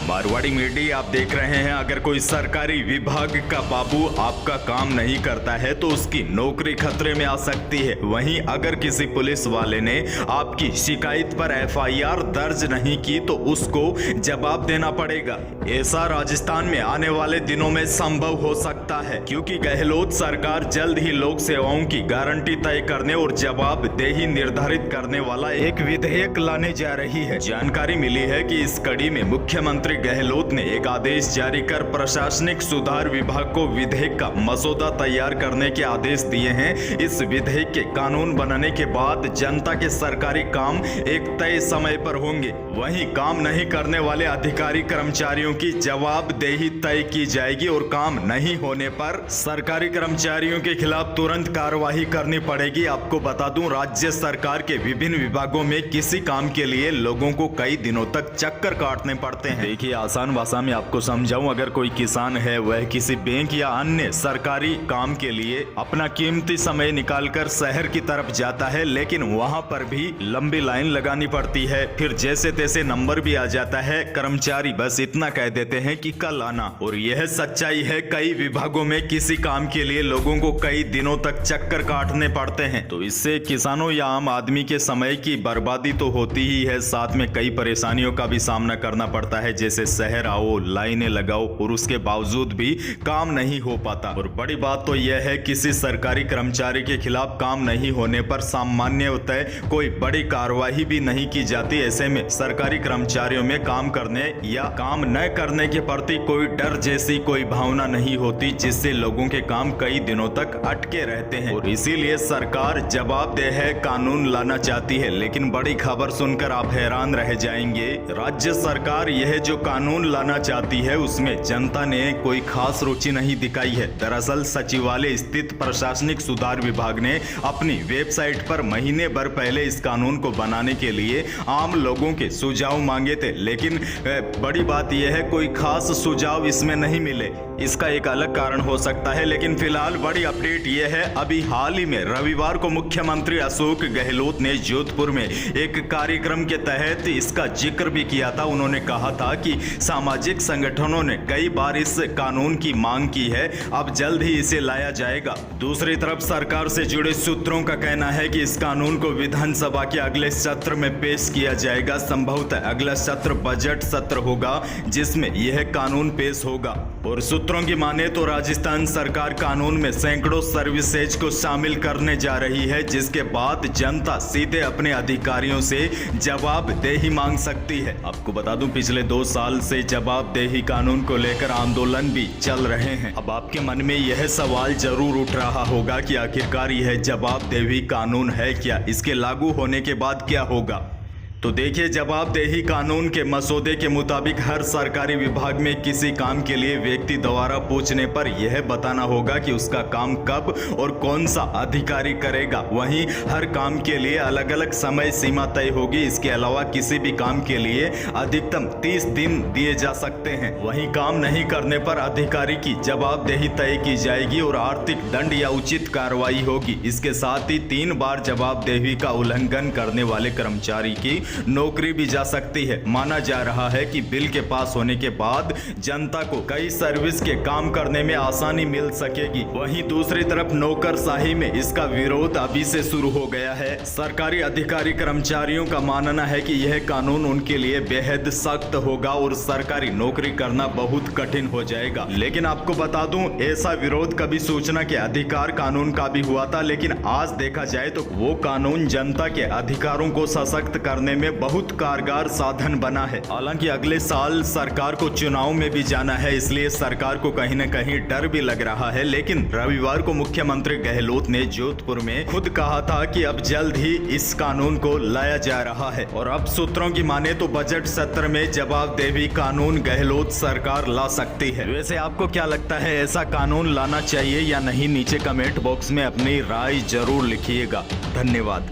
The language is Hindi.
मारवाड़ी मीडिया आप देख रहे हैं। अगर कोई सरकारी विभाग का बाबू आपका काम नहीं करता है तो उसकी नौकरी खतरे में आ सकती है। वहीं अगर किसी पुलिस वाले ने आपकी शिकायत पर एफआईआर दर्ज नहीं की तो उसको जवाब देना पड़ेगा। ऐसा राजस्थान में आने वाले दिनों में संभव हो सकता है, क्योंकि गहलोत सरकार जल्द ही लोक सेवाओं की गारंटी तय करने और जवाबदेही निर्धारित करने वाला एक विधेयक लाने जा रही है। जानकारी मिली है कि इस कड़ी में मुख्यमंत्री गहलोत ने एक आदेश जारी कर प्रशासनिक सुधार विभाग को विधेयक का मसौदा तैयार करने के आदेश दिए हैं। इस विधेयक के कानून बनने के बाद जनता के सरकारी काम एक तय समय पर होंगे। वहीं काम नहीं करने वाले अधिकारी कर्मचारियों की जवाबदेही तय की जाएगी और काम नहीं होने पर सरकारी कर्मचारियों के खिलाफ तुरंत कार्रवाई करनी पड़ेगी। आपको बता दूं, राज्य सरकार के विभिन्न विभागों में किसी काम के लिए लोगों को कई दिनों तक चक्कर काटने पड़ते हैं। देखिए, आसान भाषा में आपको समझाऊं, अगर कोई किसान है वह किसी बैंक या अन्य सरकारी काम के लिए अपना कीमती समय निकालकर शहर की तरफ जाता है, लेकिन वहां पर भी लंबी लाइन लगानी पड़ती है। फिर जैसे तैसे नंबर भी आ जाता है, कर्मचारी बस इतना कह देते हैं कि कल आना। और यह सच्चाई है, कई विभागों में किसी काम के लिए लोगों को कई दिनों तक चक्कर काटने पड़ते हैं। तो इससे किसानों या आम आदमी के समय की बर्बादी तो होती ही है, साथ में कई परेशानियों का भी सामना करना पड़ता है, जैसे शहर आओ, लाइनें लगाओ और उसके बावजूद भी काम नहीं हो पाता। और बड़ी बात तो यह है, किसी सरकारी कर्मचारी के खिलाफ काम नहीं होने पर सामान्यतः कोई बड़ी कार्रवाई भी नहीं की जाती। ऐसे में सरकारी कर्मचारियों में काम करने या काम न करने के प्रति कोई डर जैसी कोई भावना नहीं होती, जिससे लोगों के काम कई दिनों तक अटके रहते हैं। और इसीलिए सरकार जवाबदेह कानून लाना चाहती है। लेकिन बड़ी खबर सुनकर आप हैरान रह जाएंगे, राज्य सरकार यह जो कानून लाना चाहती है उसमें जनता ने कोई खास रुचि नहीं दिखाई है। दरअसल सचिवालय स्थित प्रशासनिक सुधार विभाग ने अपनी वेबसाइट पर महीने भर पहले इस कानून को बनाने के लिए आम लोगों के सुझाव मांगे थे, लेकिन बड़ी बात यह है कोई खास सुझाव इसमें नहीं मिले। इसका एक अलग कारण हो सकता है, लेकिन फिलहाल बड़ी अपडेट यह है, अभी हाल ही में रविवार को मुख्यमंत्री अशोक गहलोत ने जोधपुर में एक कार्यक्रम के तहत इसका जिक्र भी किया था। उन्होंने कहा था कि सामाजिक संगठनों ने कई बार इस कानून की मांग की है, अब जल्द ही इसे लाया जाएगा। दूसरी तरफ सरकार से जुड़े सूत्रों का कहना है कि इस कानून को विधानसभा के अगले सत्र में पेश किया जाएगा। संभवतः अगला सत्र बजट सत्र होगा जिसमें यह कानून पेश होगा। और सूत्रों की माने तो राजस्थान सरकार कानून में सैकड़ों सर्विसेज को शामिल करने जा रही है, जिसके बाद जनता सीधे अपने अधिकारियों से जवाबदेही मांग सकती है। आपको बता दूं, पिछले 2 साल से जवाबदेही कानून को लेकर आंदोलन भी चल रहे हैं। अब आपके मन में यह सवाल जरूर उठ रहा होगा कि आखिरकार यह जवाबदेही कानून है क्या, इसके लागू होने के बाद क्या होगा। तो देखिए, जवाबदेही कानून के मसौदे के मुताबिक हर सरकारी विभाग में किसी काम के लिए व्यक्ति द्वारा पूछने पर यह बताना होगा कि उसका काम कब और कौन सा अधिकारी करेगा। वहीं हर काम के लिए अलग अलग समय सीमा तय होगी। इसके अलावा किसी भी काम के लिए अधिकतम 30 दिन दिए जा सकते हैं। वहीं काम नहीं करने पर अधिकारी की जवाबदेही तय की जाएगी और आर्थिक दंड या उचित कार्रवाई होगी। इसके साथ ही 3 बार जवाबदेही का उल्लंघन करने वाले कर्मचारी की नौकरी भी जा सकती है। माना जा रहा है कि बिल के पास होने के बाद जनता को कई सर्विस के काम करने में आसानी मिल सकेगी। वहीं दूसरी तरफ नौकरशाही में इसका विरोध अभी से शुरू हो गया है। सरकारी अधिकारी कर्मचारियों का मानना है कि यह कानून उनके लिए बेहद सख्त होगा और सरकारी नौकरी करना बहुत कठिन हो जाएगा। लेकिन आपको बता दूं, ऐसा विरोध कभी सूचना के अधिकार कानून का भी हुआ था, लेकिन आज देखा जाए तो वो कानून जनता के अधिकारों को सशक्त करने में बहुत कारगर साधन बना है। हालांकि अगले साल सरकार को चुनाव में भी जाना है, इसलिए सरकार को कहीं न कहीं डर भी लग रहा है। लेकिन रविवार को मुख्यमंत्री गहलोत ने जोधपुर में खुद कहा था कि अब जल्द ही इस कानून को लाया जा रहा है। और अब सूत्रों की माने तो बजट सत्र में जवाबदेही कानून गहलोत सरकार ला सकती है। वैसे आपको क्या लगता है, ऐसा कानून लाना चाहिए या नहीं? नीचे कमेंट बॉक्स में अपनी राय जरूर लिखिएगा। धन्यवाद।